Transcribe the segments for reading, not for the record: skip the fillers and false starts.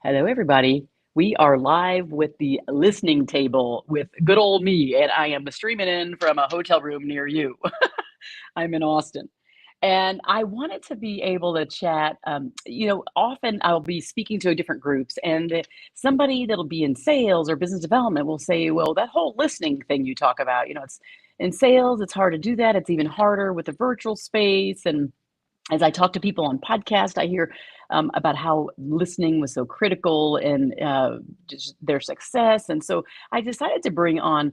Hello, everybody. We are live with the listening table with good old me, and I am streaming in from a hotel room near you. I'm in Austin. And I wanted to be able to chat. Often I'll be speaking to different groups, and somebody that'll be in sales or business development will say, well, that whole listening thing you talk about, it's in sales, it's hard to do that. It's even harder with the virtual space. And as I talk to people on podcast, I hear about how listening was so critical in just their success. And so I decided to bring on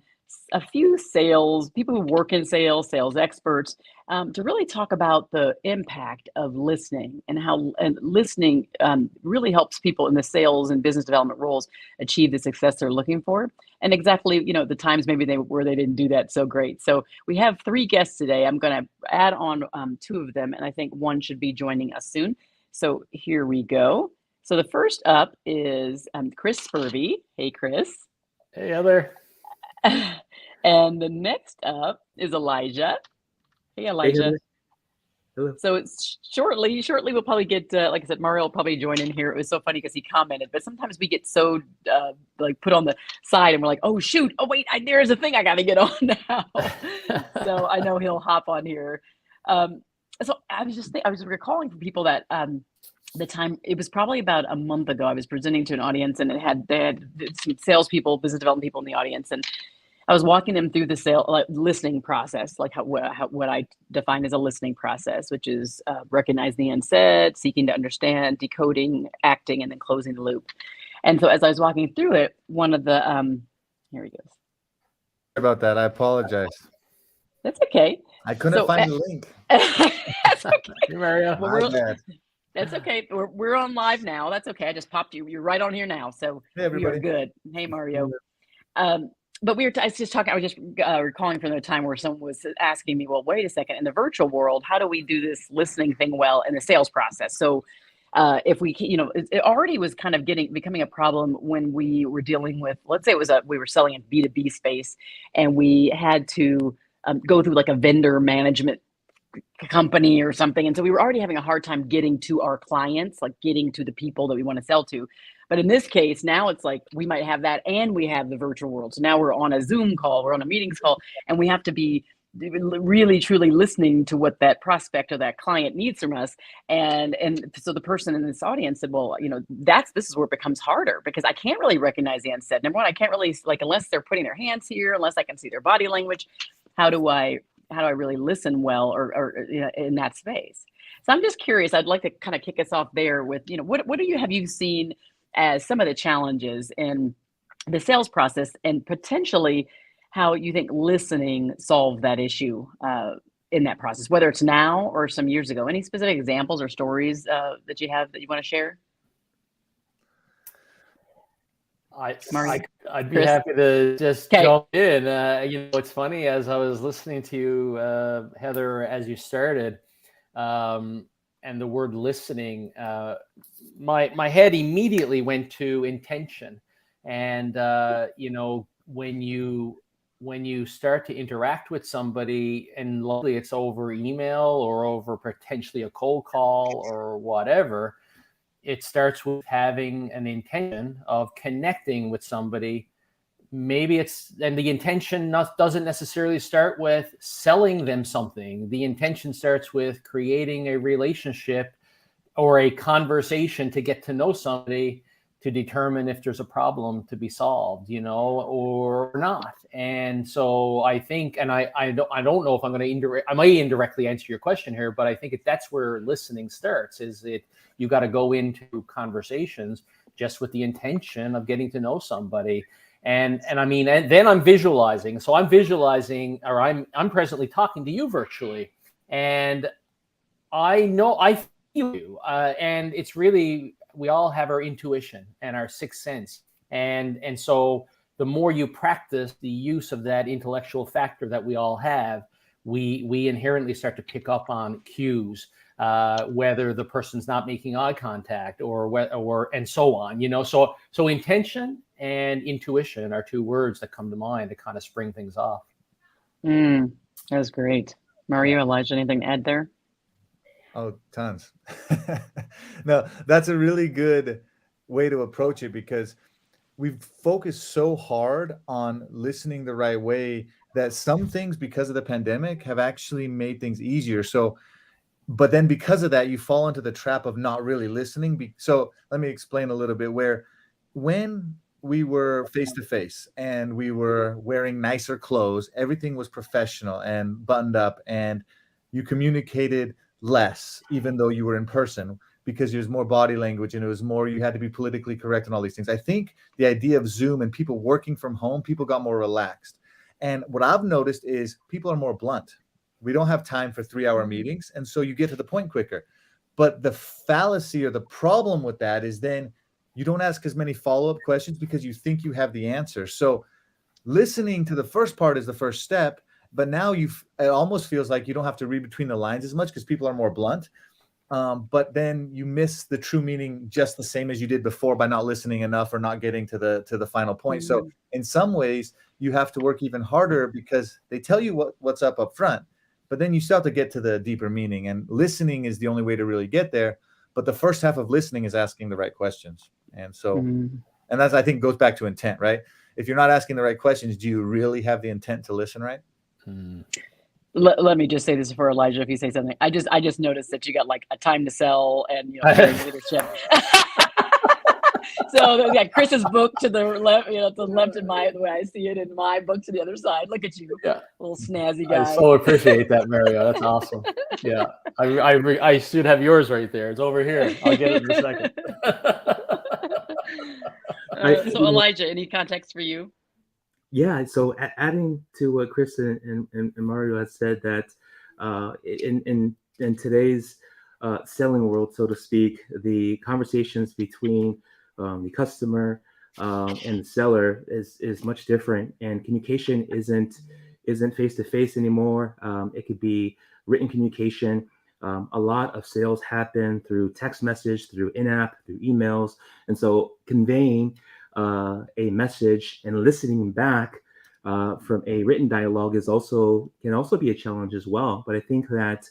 a few sales people who work in sales experts, to really talk about the impact of listening and how listening really helps people in the sales and business development roles achieve the success they're looking for. And exactly, the times maybe they didn't do that so great. So we have three guests today. I'm going to add on two of them, and I think one should be joining us soon. So here we go. So the first up is Chris Spurvey. Hey, Chris. Hey, Heather. And the next up is Elijah. Hey, Elijah. Hello. So it's shortly we'll probably get, like I said, Mareo will probably join in here. It was so funny because he commented, but sometimes we get so put on the side and we're like, oh shoot, oh wait, there's a thing I got to get on now. So I know he'll hop on here. So I was recalling for people that the time, it was probably about a month ago, I was presenting to an audience, and they had some salespeople, business development people in the audience, and I was walking them through the listening process, like what I define as a listening process, which is recognizing the unsaid, seeking to understand, decoding, acting, and then closing the loop. And so as I was walking through it, one of the here he goes. Sorry about that. I apologize. That's okay. I couldn't find the link. That's okay. Mario. That's okay. We're on live now. That's okay. I just popped you. You're right on here now. So hey, everybody. We are good. Hey, Mario. But I was just recalling from the time where someone was asking me, well, wait a second, in the virtual world, how do we do this listening thing well in the sales process? So if we, it already was kind of becoming a problem when we were dealing with, let's say we were selling in B2B space, and we had to go through like a vendor management company or something. And so we were already having a hard time getting to our clients, like getting to the people that we want to sell to. But in this case, now it's like we might have that and we have the virtual world. So now we're on a Zoom call, we're on a meetings call, and we have to be really truly listening to what that prospect or that client needs from us. And so the person in this audience said, well, this is where it becomes harder, because I can't really recognize the unsaid. Number one, I can't really, unless they're putting their hands here, unless I can see their body language, how do I really listen well or in that space? So I'm just curious. I'd like to kind of kick us off there with, what have you seen as some of the challenges in the sales process, and potentially how you think listening solved that issue in that process, whether it's now or some years ago? Any specific examples or stories that you have that you want to share? I'd be happy to just jump in. It's funny, as I was listening to you, Heather, as you started, and the word listening, my head immediately went to intention. And when you start to interact with somebody, and luckily it's over email or over potentially a cold call or whatever, it starts with having an intention of connecting with somebody. Maybe the intention doesn't necessarily start with selling them something. The intention starts with creating a relationship or a conversation to get to know somebody, to determine if there's a problem to be solved, or not. And so I think, and I don't know if I'm going to I might indirectly answer your question here, but I think that's where listening starts. You got to go into conversations just with the intention of getting to know somebody. And then I'm visualizing. So I'm visualizing, or I'm presently talking to you virtually, and I know I feel you. And it's really, we all have our intuition and our sixth sense. And so the more you practice the use of that intellectual factor that we all have, we inherently start to pick up on cues, whether the person's not making eye contact or and so on, so intention and intuition are two words that come to mind to kind of spring things off. That was great. Mario, Elijah, anything to add there? Oh, tons. No, that's a really good way to approach it, because we've focused so hard on listening the right way that some things, because of the pandemic, have actually made things easier. So, but then because of that, you fall into the trap of not really listening. So let me explain a little bit. When we were face to face and we were wearing nicer clothes, everything was professional and buttoned up, and you communicated less, even though you were in person, because there's more body language and it was more, you had to be politically correct and all these things. I think the idea of Zoom and people working from home, people got more relaxed. And what I've noticed is people are more blunt. We don't have time for 3-hour meetings. And so you get to the point quicker. But the fallacy or the problem with that is then you don't ask as many follow-up questions because you think you have the answer. So listening to the first part is the first step, but now it almost feels like you don't have to read between the lines as much because people are more blunt. But then you miss the true meaning just the same as you did before by not listening enough or not getting to the final point. So in some ways you have to work even harder because they tell you what's up front, but then you still have to get to the deeper meaning, and listening is the only way to really get there. But the first half of listening is asking the right questions. And so, and that's, I think, goes back to intent, right? If you're not asking the right questions, do you really have the intent to listen, right? Let me just say this for Elijah, if you say something. I just noticed that you got like a time to sell and leadership. So yeah, Chris's book to the left, to the left in the way I see it, and my book to the other side. Look at you, little snazzy guy. I so appreciate that, Mareo. That's awesome. Yeah, I should have yours right there. It's over here. I'll get it in a second. So Elijah, any context for you? Yeah, so adding to what Chris and Mareo had said, that in today's selling world, so to speak, the conversations between the customer and the seller is much different, and communication isn't face to face anymore. It could be written communication. A lot of sales happen through text message, through in-app, through emails, and so conveying a message and listening back from a written dialogue can also be a challenge as well. But I think that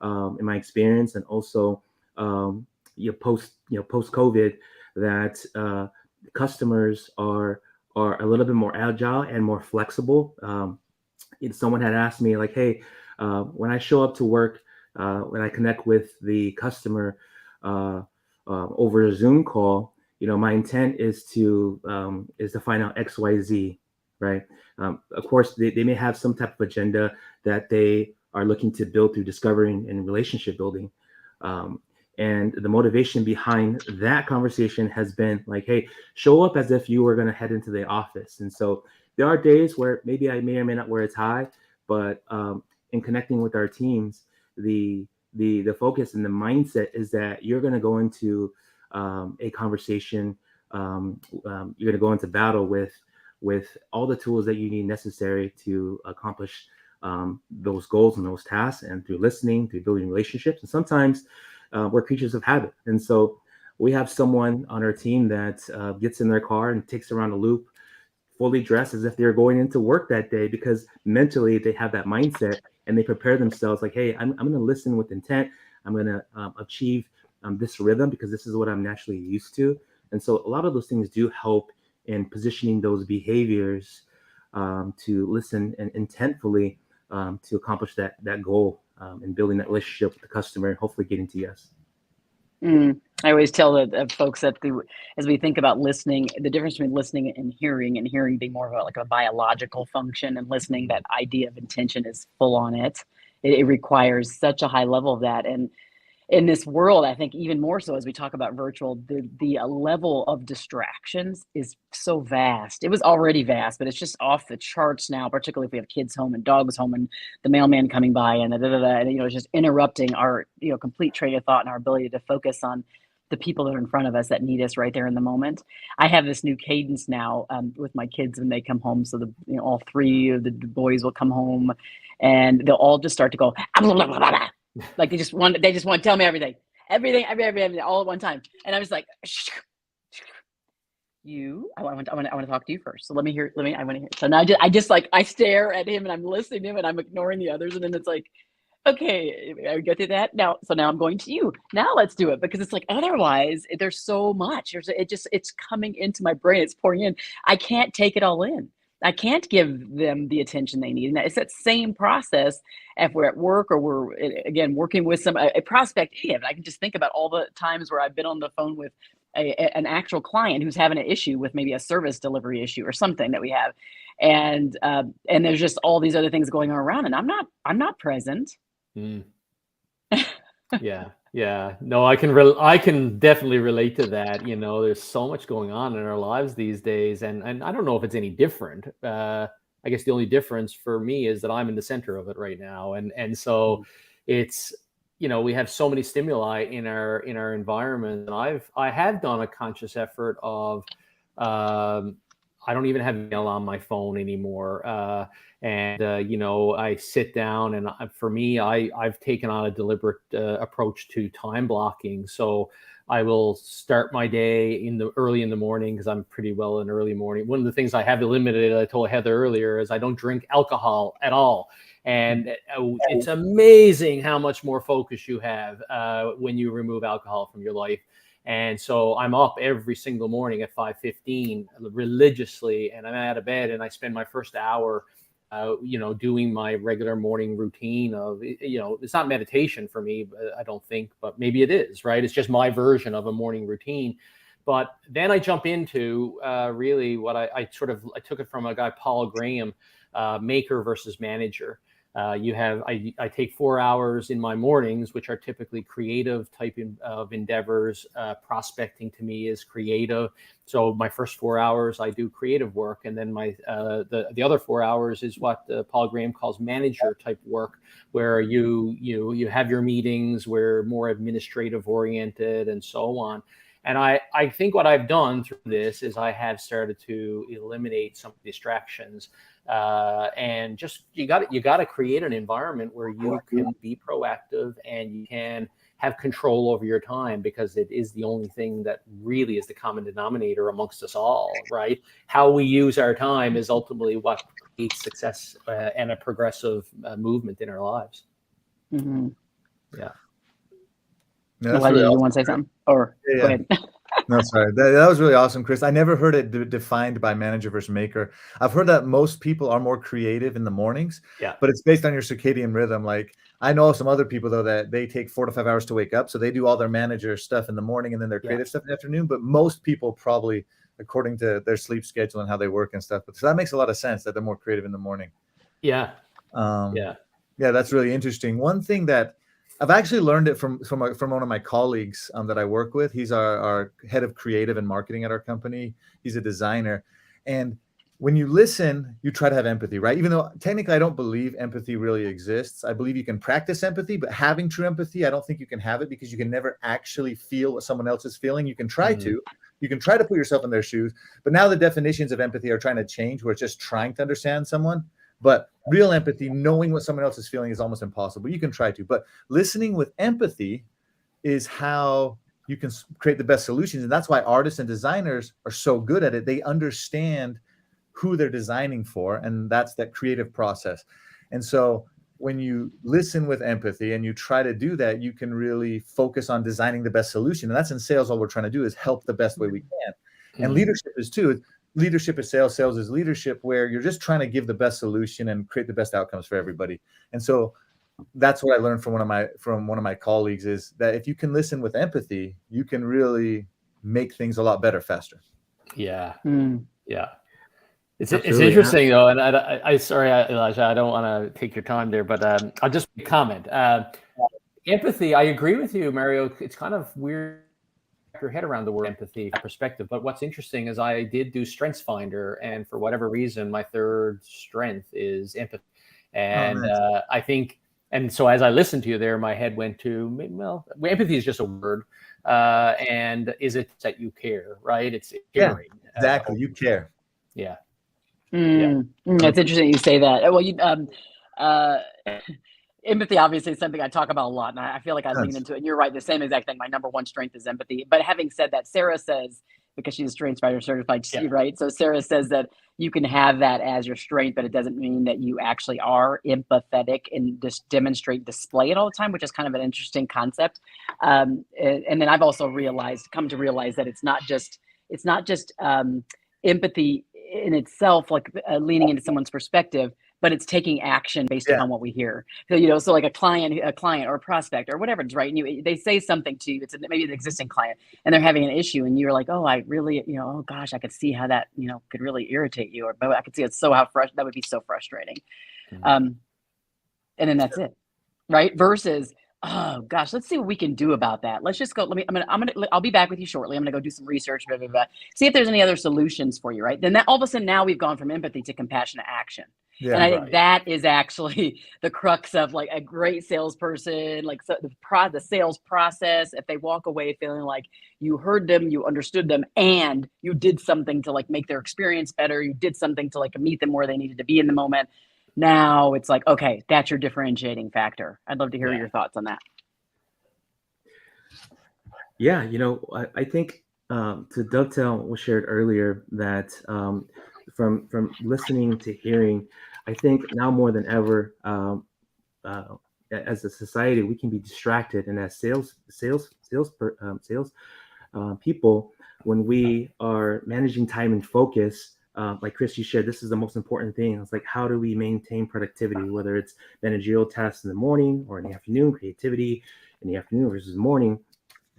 in my experience, and also post COVID, that customers are a little bit more agile and more flexible. Someone had asked me, like, hey, when I show up to work, when I connect with the customer over a Zoom call, my intent is to find out XYZ, right? Of course, they may have some type of agenda that they are looking to build through discovering and relationship building. And the motivation behind that conversation has been like, hey, show up as if you were going to head into the office. And so there are days where maybe I may or may not wear a tie, but in connecting with our teams, the focus and the mindset is that you're going to go into a conversation. You're going to go into battle with all the tools that you need necessary to accomplish those goals and those tasks, and through listening, through building relationships. And sometimes we're creatures of habit. And so we have someone on our team that gets in their car and takes around a loop, fully dressed as if they're going into work that day, because mentally they have that mindset and they prepare themselves like, hey, I'm going to listen with intent. I'm going to achieve this rhythm because this is what I'm naturally used to. And so a lot of those things do help in positioning those behaviors to listen and intentfully to accomplish that goal and building that relationship with the customer and hopefully getting to yes. I always tell the folks that as we think about listening, the difference between listening and hearing being more of a biological function, and listening, that idea of intention is full on it. It requires such a high level of that. And in this world, I think even more so as we talk about virtual, the level of distractions is so vast. It was already vast, but it's just off the charts now, particularly if we have kids home and dogs home and the mailman coming by and it's just interrupting our complete train of thought and our ability to focus on the people that are in front of us that need us right there in the moment. I have this new cadence now with my kids when they come home. So all three of the boys will come home and they'll all just start to go, like they just want to tell me everything all at one time. And I was like, I want to talk to you first. So I want to hear. So now I stare at him and I'm listening to him and I'm ignoring the others. And then it's like, Okay, I go through that now. So now I'm going to you. Now let's do it, because it's like otherwise there's so much. It's coming into my brain. It's pouring in. I can't take it all in. I can't give them the attention they need. And it's that same process if we're at work or we're again working with a prospect. Even I can just think about all the times where I've been on the phone with an actual client who's having an issue with maybe a service delivery issue or something that we have, and there's just all these other things going on around, and I'm not present. Mm. Yeah. No, I can definitely relate to that. You know, there's so much going on in our lives these days, and I don't know if it's any different. I guess the only difference for me is that I'm in the center of it right now, and so it's, you know, we have so many stimuli in our environment, and I have done a conscious effort of I don't even have email on my phone anymore. You know, I sit down, and for me, I've taken on a deliberate approach to time blocking. So I will start my day early in the morning, because I'm pretty well an early morning. One of the things I have eliminated, I told Heather earlier, is I don't drink alcohol at all. And it's amazing how much more focus you have when you remove alcohol from your life. And so I'm up every single morning at 5:15 religiously, and I'm out of bed, and I spend my first hour, you know, doing my regular morning routine of, you know, it's not meditation for me, I don't think, but maybe it is, right? It's just my version of a morning routine. But then I jump into really what I took it from a guy, Paul Graham, maker versus manager. I take 4 hours in my mornings, which are typically creative type of endeavors. Prospecting to me is creative. So my first 4 hours, I do creative work. And then the other 4 hours is what Paul Graham calls manager type work, where you have your meetings, where more administrative oriented and so on. And I think what I've done through this is I have started to eliminate some distractions. And just you got to create an environment where you can be proactive and you can have control over your time, because it is the only thing that really is the common denominator amongst us all, right? How we use our time is ultimately what creates success and a progressive movement in our lives. Mm-hmm. Yeah. No, Why did you want to say something? Or yeah. Go ahead. No, sorry. That was really awesome, Chris. I never heard it defined by manager versus maker. I've heard that most people are more creative in the mornings, but it's based on your circadian rhythm. Like, I know some other people, though, that they take 4 to 5 hours to wake up. So they do all their manager stuff in the morning and then their creative stuff in the afternoon. But most people probably, according to their sleep schedule and how they work and stuff. So that makes a lot of sense that they're more creative in the morning. Yeah. Yeah, that's really interesting. One thing that I've actually learned it from one of my colleagues that I work with. He's our head of creative and marketing at our company. He's a designer. And when you listen, you try to have empathy, right? Even though technically I don't believe empathy really exists. I believe you can practice empathy, but having true empathy, I don't think you can have it, because you can never actually feel what someone else is feeling. You can try to. You can try to put yourself in their shoes. But now the definitions of empathy are trying to change, where it's just trying to understand someone. But real empathy, knowing what someone else is feeling, is almost impossible. You can try to, but listening with empathy is how you can create the best solutions. And that's why artists and designers are so good at it. They understand who they're designing for, and that's that creative process. And so when you listen with empathy and you try to do that, you can really focus on designing the best solution. And that's in sales. All we're trying to do is help the best way we can. And leadership is too. Leadership is sales, sales is leadership, where you're just trying to give the best solution and create the best outcomes for everybody. And so that's what I learned from one of my colleagues, is that if you can listen with empathy, you can really make things a lot better faster. Yeah. Yeah. It's Absolutely. interesting though. And I sorry, Elijah, I don't want to take your time there, but I'll just comment. Empathy, I agree with you, Mario. It's kind of weird your head around the word empathy perspective. But what's interesting is I did do Strengths Finder, and for whatever reason, my third strength is empathy. And nice. I think, and so as I listened to you there, my head went to, well, empathy is just a word. And is it that you care, right? It's caring. Yeah, exactly. You care. Yeah. It's interesting you say that. Well, empathy obviously is something I talk about a lot, and I feel like I lean into it. And you're right, the same exact thing. My number one strength is empathy. But having said that, Sarah says because she's a strengths finder certified, Yeah. right? So Sarah says that you can have that as your strength, but it doesn't mean that you actually are empathetic and just display it all the time, which is kind of an interesting concept. And then I've also come to realize that it's not just empathy in itself, like leaning into someone's perspective, but it's taking action based upon what we hear. So, so like a client or a prospect or whatever it's right. And they say something to you, it's maybe an existing client and they're having an issue and you're like, oh, I really, oh gosh, I could see how that, could really irritate you, or but I could see that would be so frustrating. And then that's it. Right. Versus, oh gosh, let's see what we can do about that. Let's just go. I'll be back with you shortly. I'm going to go do some research, blah, blah, blah. See if there's any other solutions for you. Right. Then all of a sudden now we've gone from empathy to compassionate action. Yeah, and I think that is actually the crux of like a great salesperson, like the sales process. If they walk away feeling like you heard them, you understood them, and you did something to like make their experience better, you did something to like meet them where they needed to be in the moment. Now it's like, okay, that's your differentiating factor. I'd love to hear your thoughts on that. Yeah, I think to dovetail what was shared earlier, that from listening to hearing, I think now more than ever, as a society, we can be distracted, and as sales people, when we are managing time and focus, like Chris, you shared, this is the most important thing. It's like, how do we maintain productivity, whether it's managerial tasks in the morning or in the afternoon, creativity in the afternoon versus morning.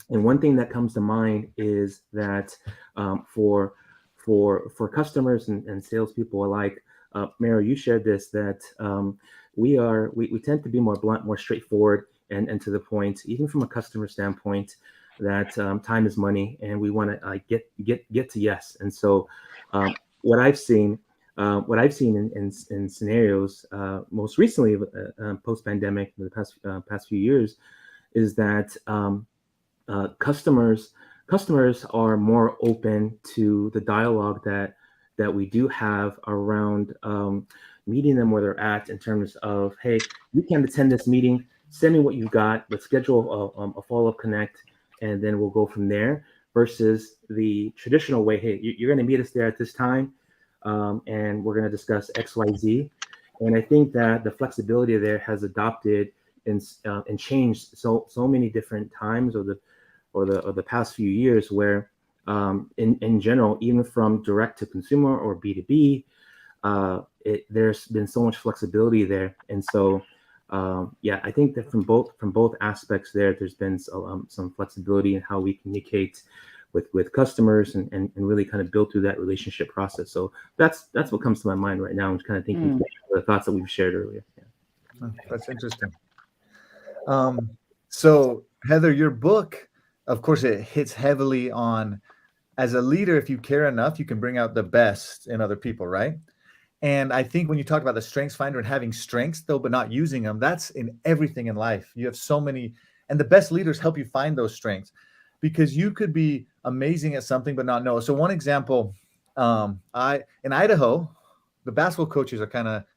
And one thing that comes to mind is that for customers and salespeople alike, Mareo, you shared this, that we tend to be more blunt, more straightforward, and to the point, even from a customer standpoint, that time is money, and we want to get to yes. And so what I've seen in scenarios, most recently post-pandemic, in the past few years, is that customers are more open to the dialogue that we do have around meeting them where they're at, in terms of, hey, you can attend this meeting, send me what you've got, let's schedule a follow-up connect, and then we'll go from there, versus the traditional way, hey, you're going to meet us there at this time, and we're going to discuss XYZ. And I think that the flexibility there has adopted and changed so many different times or the past few years, where in general, even from direct to consumer or B2B, there's been so much flexibility there. And so I think that from both aspects there's been some flexibility in how we communicate with customers and really kind of build through that relationship process. So that's what comes to my mind right now. I'm just kind of thinking the thoughts that we've shared earlier. Yeah. That's interesting. So Heather, your book, of course, it hits heavily on, as a leader, if you care enough, you can bring out the best in other people, right? And I think when you talk about the strengths finder and having strengths though, but not using them, that's in everything in life. You have so many, and the best leaders help you find those strengths, because you could be amazing at something, but not know. So one example, in Idaho, the basketball coaches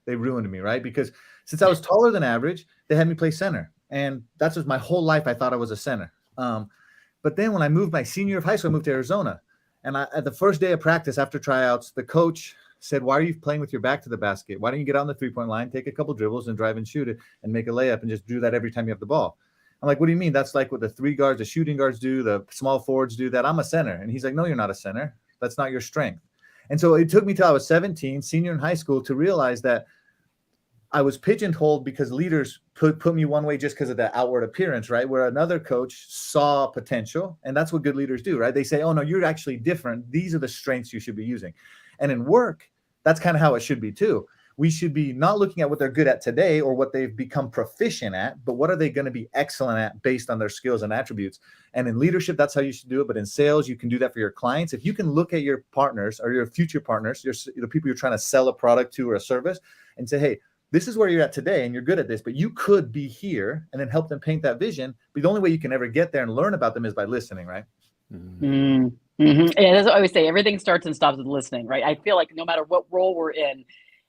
they ruined me, right? Because since I was taller than average, they had me play center. And that's just my whole life. I thought I was a center. But then when I moved my senior year of high school, I moved to Arizona. And at the first day of practice after tryouts, the coach said, why are you playing with your back to the basket? Why don't you get on the 3-point line, take a couple dribbles and drive and shoot it and make a layup, and just do that every time you have the ball? I'm like, what do you mean? That's like what the 3 guards, the shooting guards do, the small forwards do that. I'm a center. And he's like, no, you're not a center. That's not your strength. And so it took me till I was 17, senior in high school, to realize that I was pigeonholed because leaders put me one way just because of the outward appearance, right? Where another coach saw potential, and that's what good leaders do, right? They say, oh no, you're actually different. These are the strengths you should be using. And in work, that's kind of how it should be too. We should be not looking at what they're good at today or what they've become proficient at, but what are they going to be excellent at based on their skills and attributes. And in leadership, that's how you should do it. But in sales, you can do that for your clients. If you can look at your partners or your future partners, the people you're trying to sell a product to or a service, and say, hey, this is where you're at today and you're good at this, but you could be here, and then help them paint that vision. But the only way you can ever get there and learn about them is by listening, right? Mm-hmm. Mm-hmm. Yeah, that's what I always say. Everything starts and stops with listening, right? I feel like no matter what role we're in,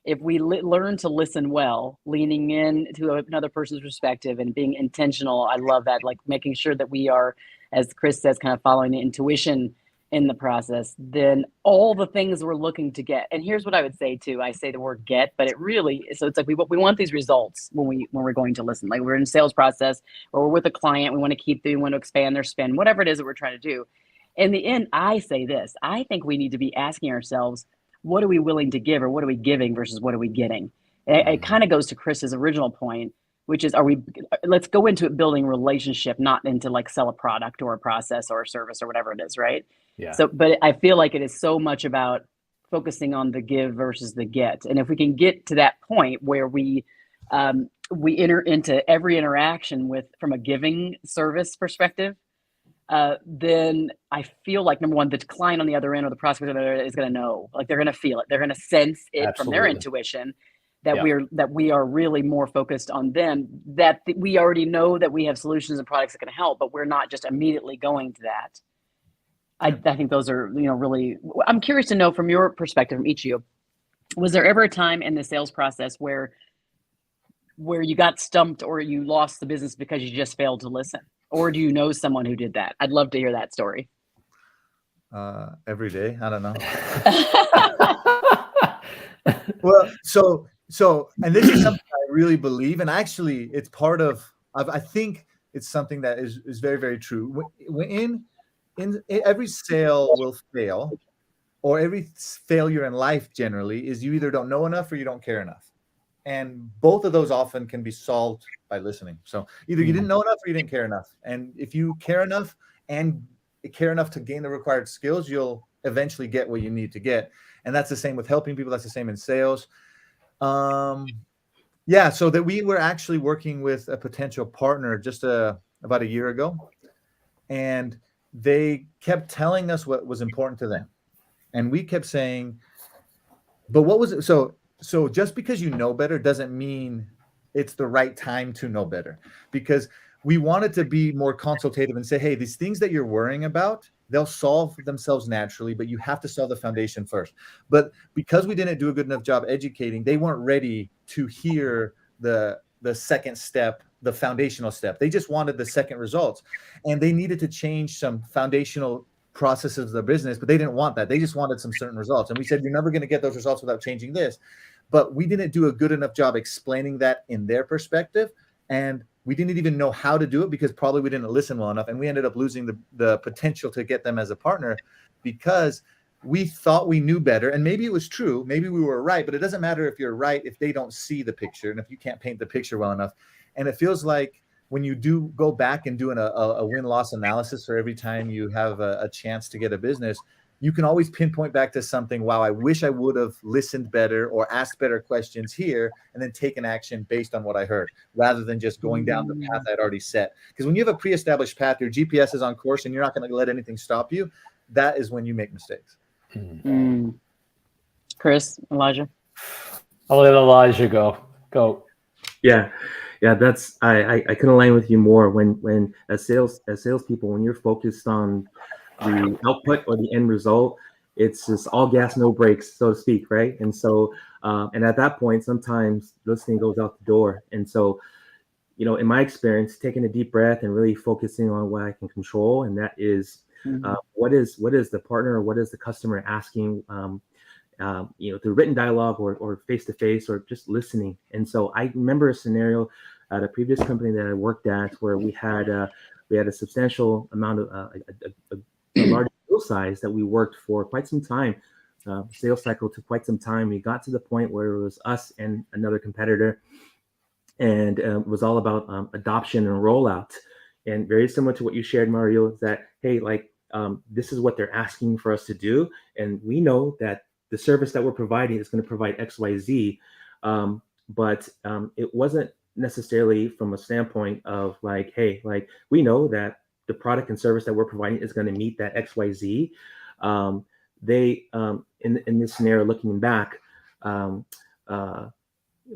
if we learn to listen well, leaning in to another person's perspective and being intentional, I love that, like making sure that we are, as Chris says, kind of following the intuition in the process, then all the things we're looking to get. And here's what I would say too. I say the word get, but it really, so it's like we want these results when we're going to listen. Like we're in a sales process or we're with a client, we want to keep them, we want to expand their spend, whatever it is that we're trying to do. In the end, I say this, I think we need to be asking ourselves, what are we willing to give, or what are we giving versus what are we getting? It kind of goes to Chris's original point, which is, let's go into it building relationship, not into like sell a product or a process or a service or whatever it is, right? Yeah. So, but I feel like it is so much about focusing on the give versus the get. And if we can get to that point where we enter into every interaction from a giving service perspective, then I feel like, number one, the client on the other end or the prospect on the other end is going to know, like they're going to feel it. They're going to sense it from their intuition that we are really more focused on them, that we already know that we have solutions and products that can help, but we're not just immediately going to that. I think those are, really, I'm curious to know from your perspective, from each of you, was there ever a time in the sales process where you got stumped or you lost the business because you just failed to listen? Or do you know someone who did that? I'd love to hear that story. Every day. I don't know. Well, so, and this is something I really believe, and actually it's part of, I think it's something that is very, very true. In every sale will fail, or every failure in life generally is you either don't know enough or you don't care enough. And both of those often can be solved by listening. So either you didn't know enough or you didn't care enough. And if you care enough and care enough to gain the required skills, you'll eventually get what you need to get. And that's the same with helping people. That's the same in sales. So that we were actually working with a potential partner just about a year ago. And they kept telling us what was important to them. And we kept saying, but what was it? So just because you know better doesn't mean it's the right time to know better, because we wanted to be more consultative and say, hey, these things that you're worrying about, they'll solve themselves naturally, but you have to solve the foundation first. But because we didn't do a good enough job educating, they weren't ready to hear the second step, the foundational step. They just wanted the second results, and they needed to change some foundational processes of their business, but they didn't want that. They just wanted some certain results. And we said, you're never going to get those results without changing this. But we didn't do a good enough job explaining that in their perspective. And we didn't even know how to do it because probably we didn't listen well enough. And we ended up losing the potential to get them as a partner because we thought we knew better. And maybe it was true. Maybe we were right. But it doesn't matter if you're right if they don't see the picture and if you can't paint the picture well enough. And it feels like when you do go back and doing a win-loss analysis for every time you have a chance to get a business, you can always pinpoint back to something. Wow, I wish I would have listened better or asked better questions here and then taken action based on what I heard rather than just going down the path I'd already set. Because when you have a pre-established path, your GPS is on course and you're not going to let anything stop you. That is when you make mistakes. Chris, Elijah? I'll let Elijah go. Yeah, that's I can align with you more when as salespeople, when you're focused on the output or the end result, it's just all gas, no brakes, so to speak, right? And so, and at that point, sometimes listening goes out the door. And so, in my experience, taking a deep breath and really focusing on what I can control, and that is what is the partner or what is the customer asking, through written dialogue or face-to-face or just listening. And so I remember a scenario at a previous company that I worked at where we had a substantial amount of a large deal size that we worked for quite some time. Sales cycle took quite some time. We got to the point where it was us and another competitor, and it was all about adoption and rollout. And very similar to what you shared, Mario, is that, hey, this is what they're asking for us to do. And we know that the service that we're providing is going to provide X, Y, Z. But it wasn't necessarily from a standpoint of hey, we know that the product and service that we're providing is going to meet that X, Y, Z. They, in this scenario, looking back,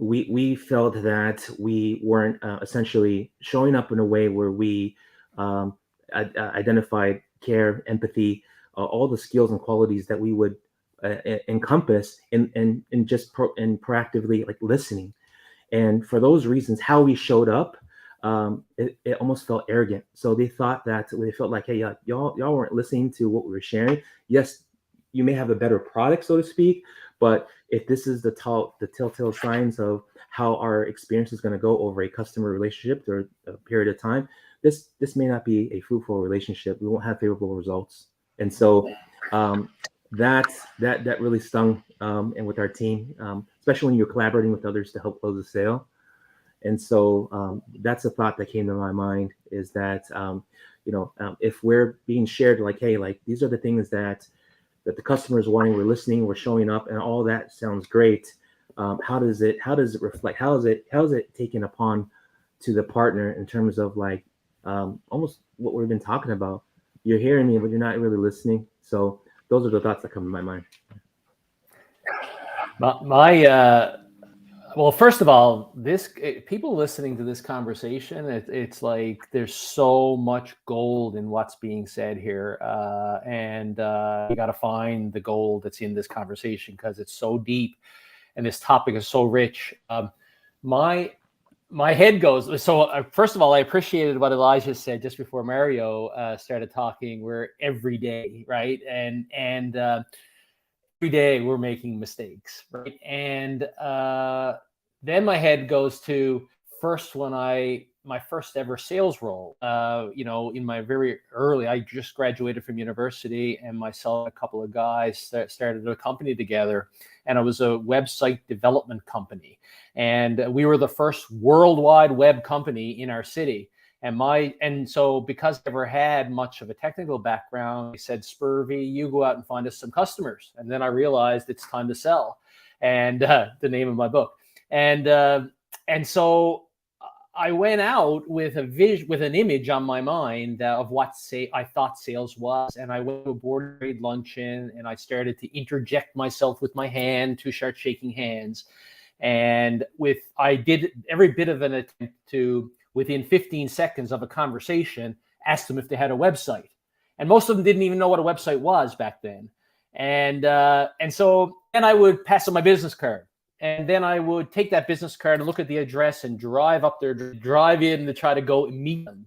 we felt that we weren't essentially showing up in a way where we identified care, empathy, all the skills and qualities that we would encompass in just proactively listening. And for those reasons, how we showed up it almost felt arrogant. So they thought that they felt like, hey, y'all weren't listening to what we were sharing. Yes, you may have a better product, so to speak, but if this is the telltale signs of how our experience is going to go over a customer relationship or a period of time, this may not be a fruitful relationship. We won't have favorable results. And so that really stung, and with our team, especially when you're collaborating with others to help close a sale. And so that's a thought that came to my mind, is that if we're being shared, like, hey, like, these are the things that the customer is wanting, we're listening, we're showing up, and all that sounds great. How does it reflect? How is it taken upon to the partner in terms of like almost what we've been talking about? You're hearing me, but you're not really listening. So those are the thoughts that come to my mind. Well, first of all, people listening to this conversation, it's like there's so much gold in what's being said here, and you got to find the gold that's in this conversation because it's so deep, and this topic is so rich. My head goes. So first of all, I appreciated what Elijah said just before Mario started talking. We're every day, right, and every day we're making mistakes, right? And then my head goes to my first ever sales role. In my very early, I just graduated from university, and myself and a couple of guys started a company together, and it was a website development company, and we were the first worldwide web company in our city. And so because I never had much of a technical background, he said, Spurvey, you go out and find us some customers. And then I realized it's time to sell, and the name of my book. And so I went out with an image on my mind of what I thought sales was. And I went to a board grade luncheon, and I started to interject myself with my hand to start shaking hands. And I did every bit of an attempt to, within 15 seconds of a conversation, asked them if they had a website. And most of them didn't even know what a website was back then. And so then I would pass them my business card. And then I would take that business card and look at the address and drive up there, drive in to try to go meet them,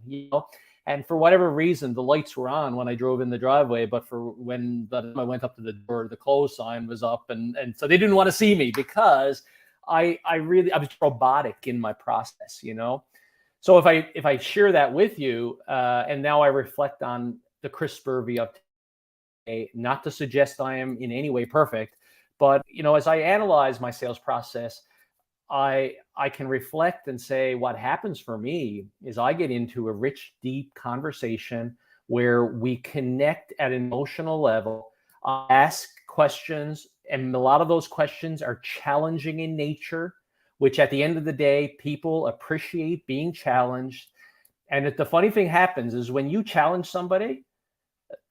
And for whatever reason, the lights were on when I drove in the driveway, but for when I went up to the door, the close sign was up. And so they didn't want to see me because I was robotic in my process, So if I share that with you, and now I reflect on the Chris Spurvey of today, not to suggest I am in any way perfect, but as I analyze my sales process, I can reflect and say what happens for me is I get into a rich, deep conversation where we connect at an emotional level. I ask questions, and a lot of those questions are challenging in nature, which at the end of the day, people appreciate being challenged. And the funny thing happens is when you challenge somebody,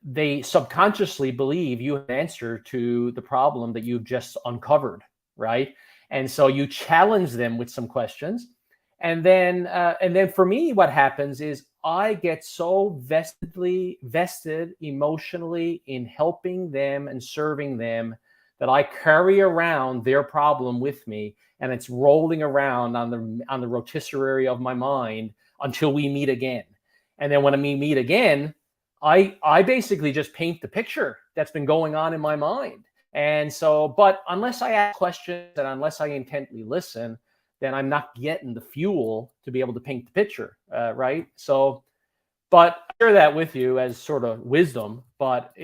they subconsciously believe you have an answer to the problem that you've just uncovered, right? And so you challenge them with some questions. And then for me, what happens is I get so vested emotionally in helping them and serving them that I carry around their problem with me, and it's rolling around on the rotisserie of my mind until we meet again. And then when we meet again, I basically just paint the picture that's been going on in my mind. And so, but unless I ask questions and unless I intently listen, then I'm not getting the fuel to be able to paint the picture, right? So, but I share that with you as sort of wisdom, but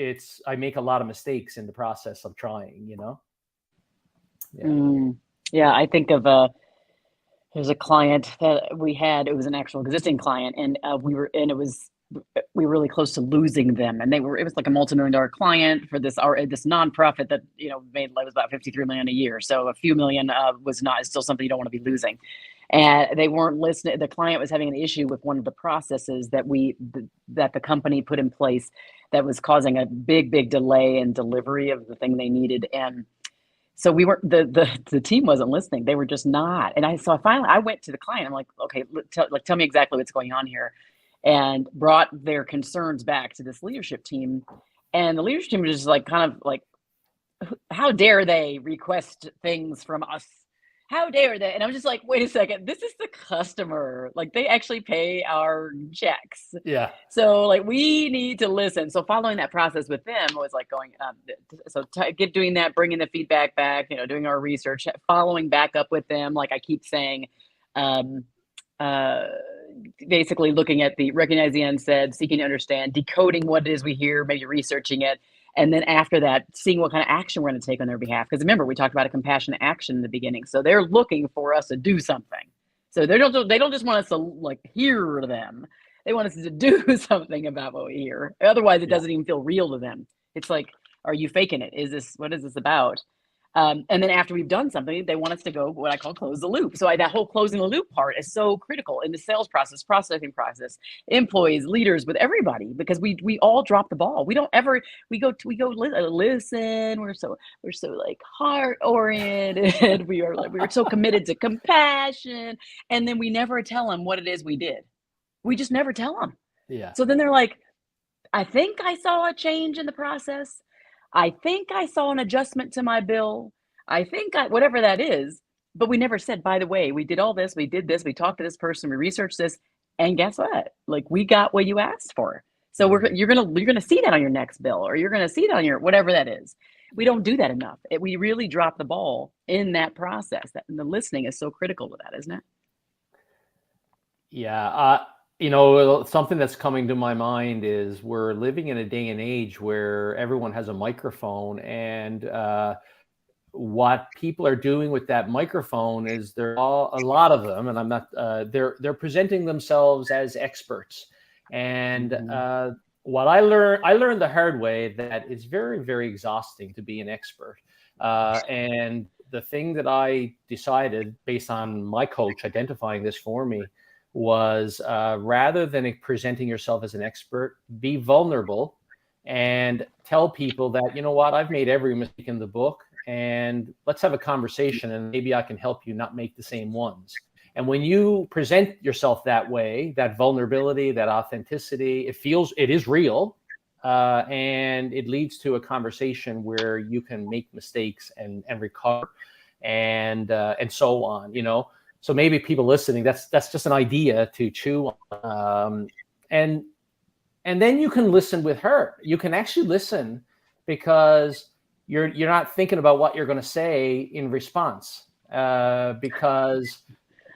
I make a lot of mistakes in the process of trying, Yeah. Yeah, I think of there's a client that we had. It was an actual existing client, and we were really close to losing them. And it was like a multi-million-dollar client for this nonprofit that was about $53 million a year. So a few million was still something you don't want to be losing. And they weren't listening. The client was having an issue with one of the processes that the company put in place that was causing a big delay in delivery of the thing they needed. And so we weren't, the team wasn't listening. They were just not. And I went to the client. I'm like, okay, tell me exactly what's going on here, and brought their concerns back to this leadership team. And the leadership team was just like, kind of like, how dare they request things from us? how dare they? And I was just like, wait a second, this is the customer. Like, they actually pay our checks. Yeah. So like, we need to listen. So following that process with them was like going, doing that, bringing the feedback back, doing our research, following back up with them. Like I keep saying, basically looking at recognize the unsaid, seeking to understand, decoding what it is we hear, maybe researching it. And then after that, seeing what kind of action we're going to take on their behalf. Because remember, we talked about a compassionate action in the beginning. So they're looking for us to do something. So they don't just want us to like hear them. They want us to do something about what we hear. Otherwise, it doesn't even feel real to them. It's like, are you faking it? What is this about? And then after we've done something, they want us to go what I call close the loop. So that whole closing the loop part is so critical in the sales process, processing process, employees, leaders, with everybody, because we all drop the ball. We don't ever, we go listen. We're so like heart oriented. we're so committed to compassion. And then we never tell them what it is we did. We just never tell them. Yeah. So then they're like, I think I saw a change in the process. I think I saw an adjustment to my bill. I think whatever that is, but we never said, by the way, we did all this, we did this, we talked to this person, we researched this, and guess what? Like, we got what you asked for. So you're gonna see that on your next bill, or you're gonna see it on your whatever that is. We don't do that enough. We really drop the ball in that process. And the listening is so critical to that, isn't it? Yeah. Something that's coming to my mind is we're living in a day and age where everyone has a microphone, and what people are doing with that microphone is a lot of them, and I'm not, they're presenting themselves as experts. And what I learned the hard way that it's very, very exhausting to be an expert. And the thing that I decided based on my coach identifying this for me was rather than presenting yourself as an expert, be vulnerable and tell people that, you know what, I've made every mistake in the book, and let's have a conversation, and maybe I can help you not make the same ones. And when you present yourself that way, that vulnerability, that authenticity, it is real, and it leads to a conversation where you can make mistakes and recover and so on, So maybe people listening, that's just an idea to chew on. And then you can listen with her. You can actually listen because you're not thinking about what you're going to say in response, because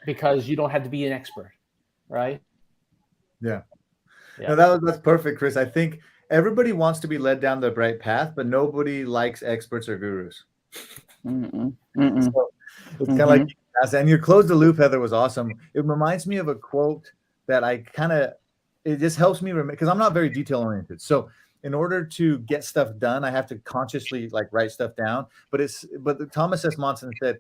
you don't have to be an expert, right? Yeah. No, that's perfect, Chris. I think everybody wants to be led down the right path, but nobody likes experts or gurus. So it's kind of like, and your close the loop, Heather, was awesome. It reminds me of a quote that it just helps me remember, because I'm not very detail oriented. So in order to get stuff done, I have to consciously write stuff down. But Thomas S. Monson said,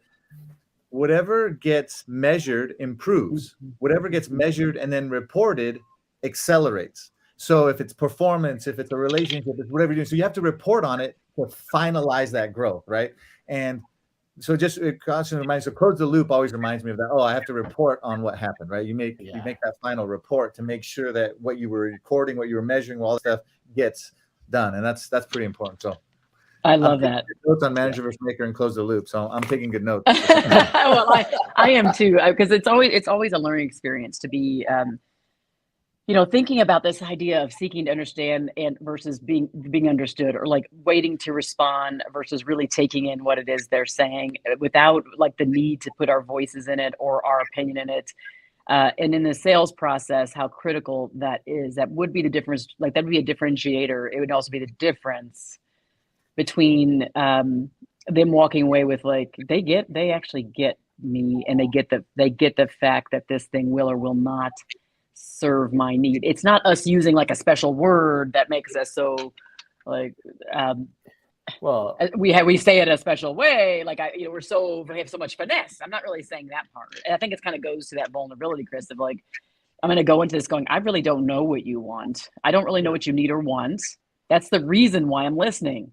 whatever gets measured improves. Whatever gets measured and then reported accelerates. So if it's performance, if it's a relationship, it's whatever you're doing. So you have to report on it to finalize that growth, right? And so it constantly reminds. So close the loop always reminds me of that. Oh, I have to report on what happened, right? You make that final report to make sure that what you were recording, what you were measuring, all that stuff gets done, and that's pretty important. So I love that. Notes on manager versus maker and close the loop. So I'm taking good notes. Well, I am too, because it's always a learning experience to be. Thinking about this idea of seeking to understand and versus being understood, or like waiting to respond versus really taking in what it is they're saying without the need to put our voices in it or our opinion in it. And in the sales process, how critical that is. That would be the difference. That would be a differentiator. It would also be the difference between them walking away with they actually get me, and they get the fact that this thing will or will not serve my need. It's not us using a special word that makes us so we say it a special way, we have so much finesse. I'm not really saying that part. And I think it kind of goes to that vulnerability, Chris, of I'm going to go into this going, I really don't know what you want. I don't really know what you need or want. That's the reason why I'm listening.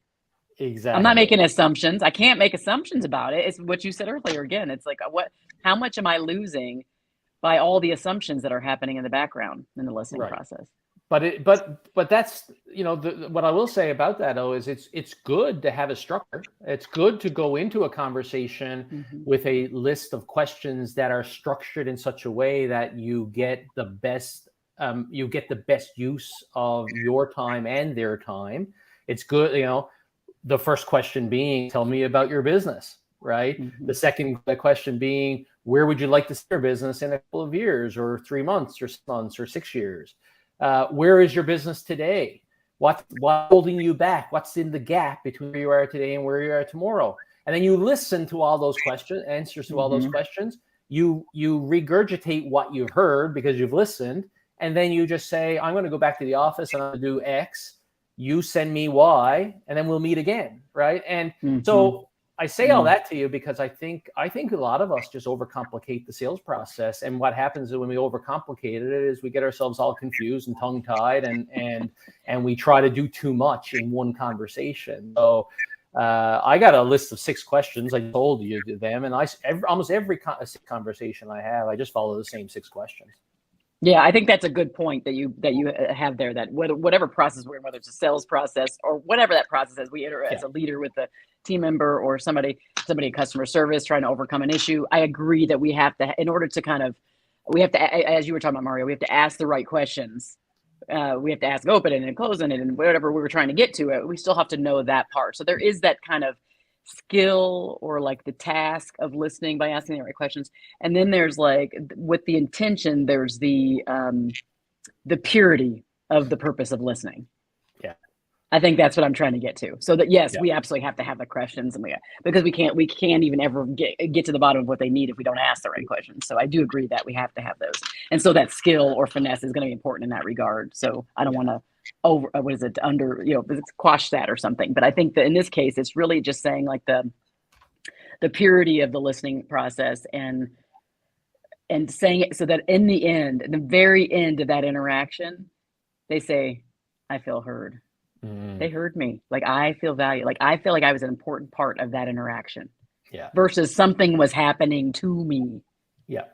Exactly. I'm not making assumptions. I can't make assumptions about it. It's what you said earlier. Again, it's how much am I losing by all the assumptions that are happening in the background in the listening process? But that's, what I will say about that though is it's good to have a structure. It's good to go into a conversation with a list of questions that are structured in such a way that you get the best use of your time and their time. It's good, the first question being, tell me about your business, right? The second question being, where would you like to see your business in a couple of years, or 3 months, or 6 months, or 6 years? Where is your business today? What's holding you back? What's in the gap between where you are today and where you are tomorrow? And then you listen to all those answers to all those questions. You regurgitate what you've heard because you've listened, and then you just say, I'm going to go back to the office and I'm going to do X. You send me Y, and then we'll meet again, right? And so I say all that to you because I think a lot of us just overcomplicate the sales process. And what happens when we overcomplicate it is we get ourselves all confused and tongue-tied, and we try to do too much in one conversation. So I got a list of 6 questions. I told you them, and almost every conversation I have, I just follow the same 6 questions. Yeah, I think that's a good point that you have there, that whatever process we're in, whether it's a sales process or whatever that process is, we enter as a leader with a team member or somebody in customer service trying to overcome an issue. I agree that we have to, in order to we have to, as you were talking about, Mario, we have to ask the right questions. We have to ask open-ended and close-ended and whatever we were trying to get to it. We still have to know that part. So there is that kind of skill, or like the task of listening by asking the right questions. And then there's like, with the intention, there's the purity of the purpose of listening. Yeah, I think that's what I'm trying to get to. So that, yes, we absolutely have to have the questions, and because we can't even ever get to the bottom of what they need if we don't ask the right questions. So I do agree that we have to have those. And so that skill or finesse is going to be important in that regard. So I don't want to quash that or something. But I think that in this case, it's really just saying like the purity of the listening process, and saying it so that in the end, the very end of that interaction, they say, I feel heard. They heard me. Like, I feel valued. Like, I feel like I was an important part of that interaction. Yeah. Versus something was happening to me. Yeah.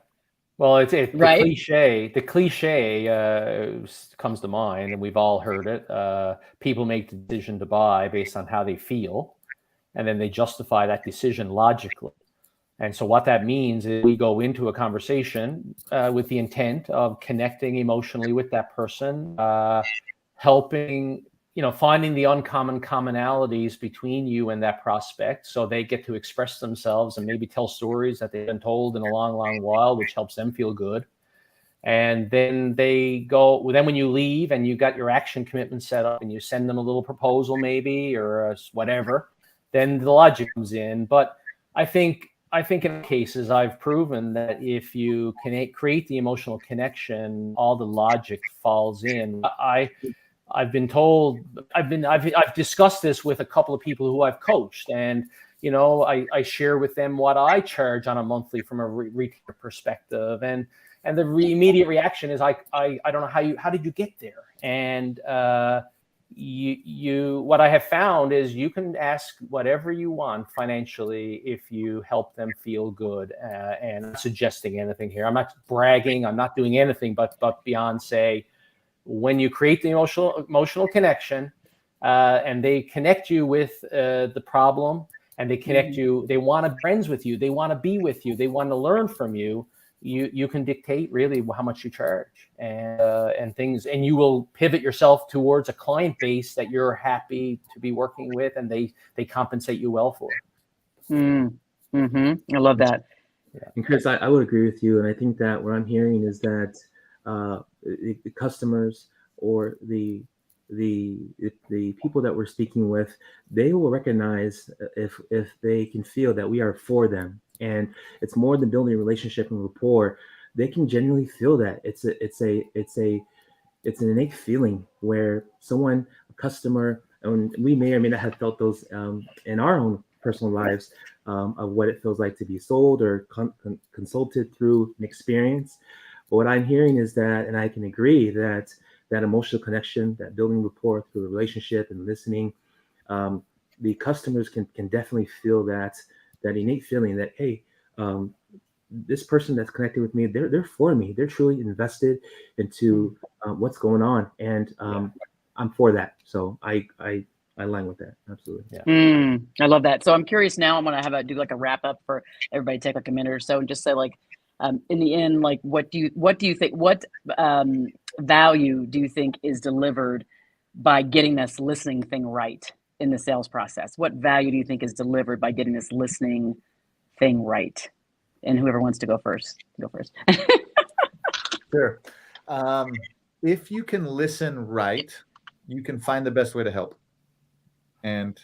Well, it's right? The cliche comes to mind, and we've all heard it. People make the decision to buy based on how they feel, and then they justify that decision logically. And so what that means is we go into a conversation with the intent of connecting emotionally with that person, helping, finding the uncommon commonalities between you and that prospect, so they get to express themselves and maybe tell stories that they've been told in a long, long while, which helps them feel good. And then then when you leave and you got your action commitment set up and you send them a little proposal maybe, or whatever, then the logic comes in. But I think in cases I've proven that if you can create the emotional connection, all the logic falls in. I've been told, I've discussed this with a couple of people who I've coached, and I share with them what I charge on a monthly from a retailer perspective, and the immediate reaction is I don't know how did you get there? And what I have found is you can ask whatever you want financially if you help them feel good, and I'm not suggesting anything here. I'm not bragging. I'm not doing anything but beyond say, when you create the emotional connection, and they connect you with the problem, and they connect you, they want to be friends with you, they want to be with you, they want to learn from you, you can dictate really how much you charge and things, and you will pivot yourself towards a client base that you're happy to be working with, and they compensate you well for it. I love that. Yeah. And Chris, I would agree with you, and I think that what I'm hearing is that the customers or the people that we're speaking with, they will recognize if they can feel that we are for them, and it's more than building a relationship and rapport. They can genuinely feel that it's an innate feeling where a customer, and we may or may not have felt those in our own personal lives, of what it feels like to be sold or consulted through an experience. But what I'm hearing is that, and I can agree that emotional connection, that building rapport through a relationship and listening, the customers can definitely feel that innate feeling that, hey, this person that's connected with me, they're for me. They're truly invested into what's going on, and I'm for that. So I align with that. Absolutely. Yeah. I love that. So I'm curious now. I'm gonna do like a wrap up for everybody. Take like a minute or so and just say like, in the end, like what do you think? What value do you think is delivered by getting this listening thing right in the sales process? What value do you think is delivered by getting this listening thing right? And whoever wants to go first, go first. Sure. If you can listen right, you can find the best way to help. And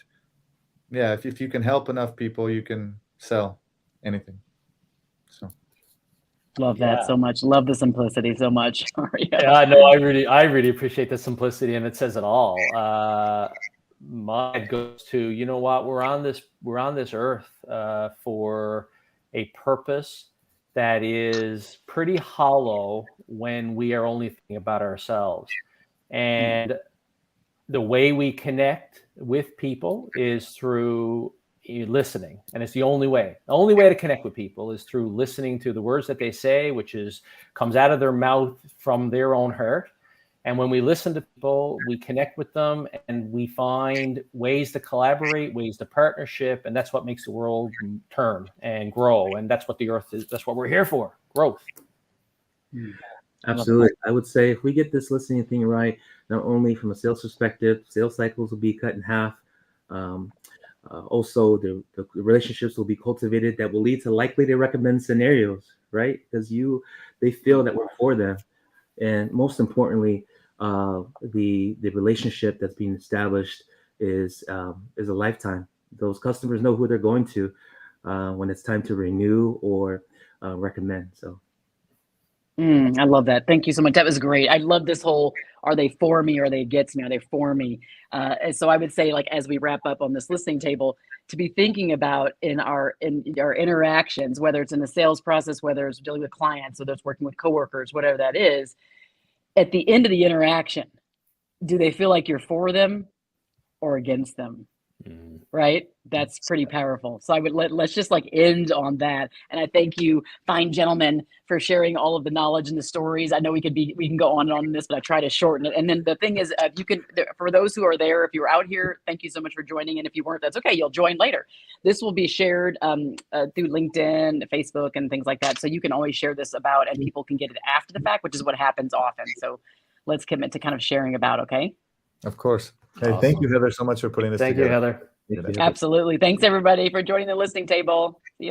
yeah, if you can help enough people, you can sell anything. So love that so much. Love the simplicity so much. Yeah, no, I really appreciate the simplicity, and it says it all. My head goes to, you know what, we're on this earth for a purpose that is pretty hollow when we are only thinking about ourselves. And the way we connect with people is through listening, and it's the only way to connect with people is through listening to the words that they say, which comes out of their mouth from their own heart. And when we listen to people, we connect with them, and we find ways to collaborate, ways to partnership, and that's what makes the world turn and grow. And that's what the earth is. That's what we're here for, growth. Absolutely. I would say if we get this listening thing right, not only from a sales perspective, sales cycles will be cut in half. Also, the relationships will be cultivated that will lead to likely to recommend scenarios, right? Because they feel that we're for them. And most importantly, the relationship that's being established is a lifetime. Those customers know who they're going to when it's time to renew or recommend. So. I love that. Thank you so much. That was great. I love this whole, are they for me or are they against me? Are they for me? And so I would say, like, as we wrap up on this listening table, to be thinking about in our interactions, whether it's in the sales process, whether it's dealing with clients, whether it's working with coworkers, whatever that is, at the end of the interaction, do they feel like you're for them or against them? Right? That's pretty powerful. So I would let's just like end on that. And I thank you, fine gentlemen, for sharing all of the knowledge and the stories. I know we can go on and on this, but I try to shorten it. And then the thing is, you can, for those who are there, if you're out here, thank you so much for joining. And if you weren't, that's okay. You'll join later. This will be shared through LinkedIn, Facebook, and things like that. So you can always share this about, and people can get it after the fact, which is what happens often. So let's commit to kind of sharing about, okay? Of course. Hey, Awesome. Thank you, Heather, so much for putting this together. Thank you, Heather. Absolutely. Thanks, everybody, for joining the listening table. See you.